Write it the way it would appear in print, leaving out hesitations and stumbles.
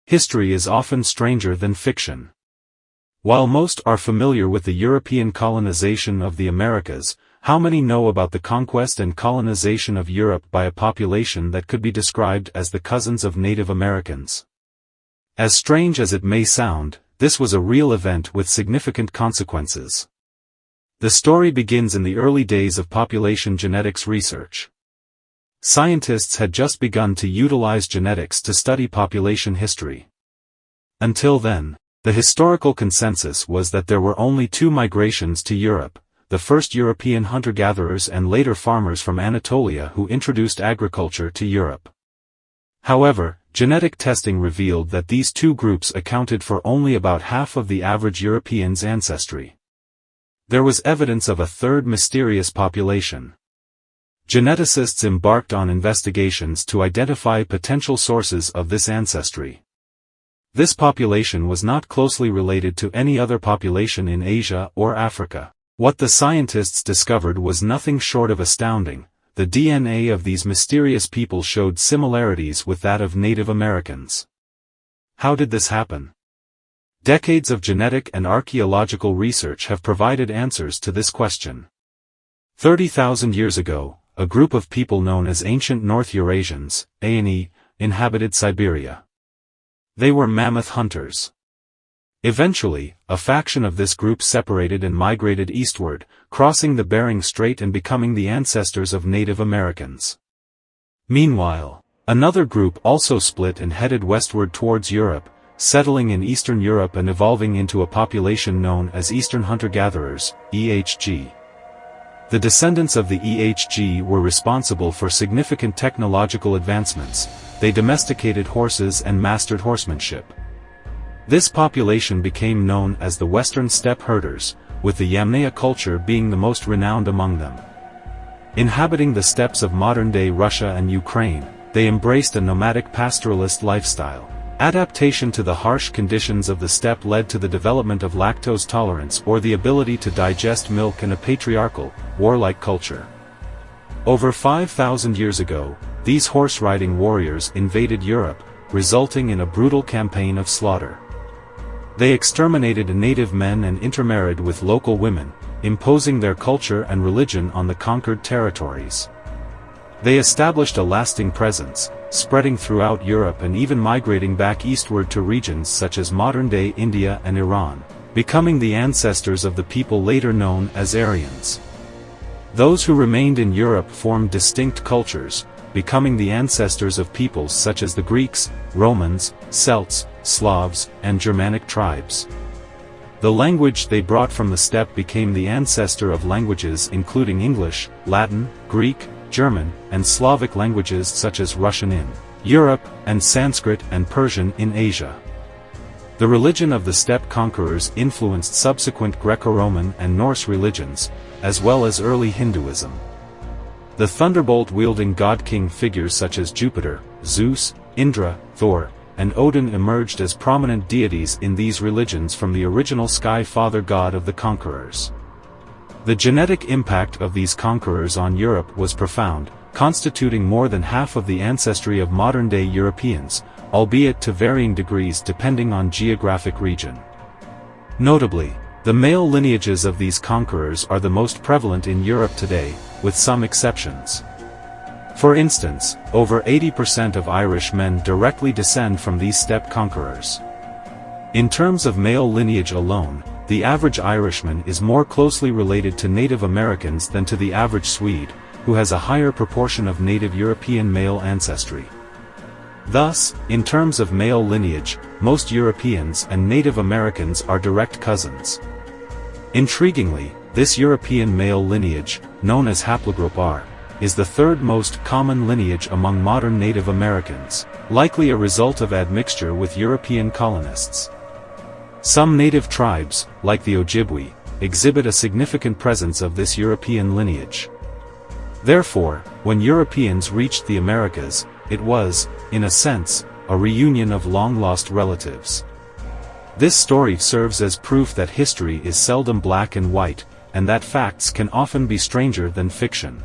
History is often stranger than fiction. While most are familiar with the European colonization of the Americas, how many know about the conquest and colonization of Europe by a population that could be described as the cousins of Native Americans? As strange as it may sound, this was a real event with significant consequences. The story begins in the early days of population genetics research. Scientists had just begun to utilize genetics to study population history. Until then, the historical consensus was that there were only two migrations to Europe, the first European hunter-gatherers and later farmers from Anatolia who introduced agriculture to Europe. However, genetic testing revealed that these two groups accounted for only about half of the average European's ancestry. There was evidence of a third mysterious population. Geneticists embarked on investigations to identify potential sources of this ancestry. This population was not closely related to any other population in Asia or Africa. What the scientists discovered was nothing short of astounding. The DNA of these mysterious people showed similarities with that of Native Americans. How did this happen? Decades of genetic and archaeological research have provided answers to this question. 30,000 years ago, a group of people known as ancient North Eurasians, A&E, inhabited Siberia. They were mammoth hunters. Eventually, a faction of this group separated and migrated eastward, crossing the Bering Strait and becoming the ancestors of Native Americans. Meanwhile, another group also split and headed westward towards Europe, settling in Eastern Europe and evolving into a population known as Eastern Hunter-Gatherers, EHG. The descendants of the EHG were responsible for significant technological advancements. They domesticated horses and mastered horsemanship. This population became known as the Western Steppe Herders, with the Yamnaya culture being the most renowned among them. Inhabiting the steppes of modern-day Russia and Ukraine, they embraced a nomadic pastoralist lifestyle. Adaptation to the harsh conditions of the steppe led to the development of lactose tolerance or the ability to digest milk and a patriarchal, warlike culture. Over 5,000 years ago, these horse-riding warriors invaded Europe, resulting in a brutal campaign of slaughter. They exterminated native men and intermarried with local women, imposing their culture and religion on the conquered territories. They established a lasting presence, spreading throughout Europe and even migrating back eastward to regions such as modern-day India and Iran, becoming the ancestors of the people later known as Aryans. Those who remained in Europe formed distinct cultures, becoming the ancestors of peoples such as the Greeks, Romans, Celts, Slavs, and Germanic tribes. The language they brought from the steppe became the ancestor of languages including English, Latin, Greek, German, and Slavic languages such as Russian in Europe, and Sanskrit and Persian in Asia. The religion of the steppe conquerors influenced subsequent Greco-Roman and Norse religions, as well as early Hinduism. The thunderbolt-wielding god-king figures such as Jupiter, Zeus, Indra, Thor, and Odin emerged as prominent deities in these religions from the original sky father god of the conquerors. The genetic impact of these conquerors on Europe was profound, constituting more than half of the ancestry of modern-day Europeans, albeit to varying degrees depending on geographic region. Notably, the male lineages of these conquerors are the most prevalent in Europe today, with some exceptions. For instance, over 80% of Irish men directly descend from these steppe conquerors. In terms of male lineage alone, the average Irishman is more closely related to Native Americans than to the average Swede, who has a higher proportion of Native European male ancestry. Thus, in terms of male lineage, most Europeans and Native Americans are direct cousins. Intriguingly, this European male lineage, known as haplogroup R, is the third most common lineage among modern Native Americans, likely a result of admixture with European colonists. Some native tribes, like the Ojibwe, exhibit a significant presence of this European lineage. Therefore, when Europeans reached the Americas, it was, in a sense, a reunion of long-lost relatives. This story serves as proof that history is seldom black and white, and that facts can often be stranger than fiction.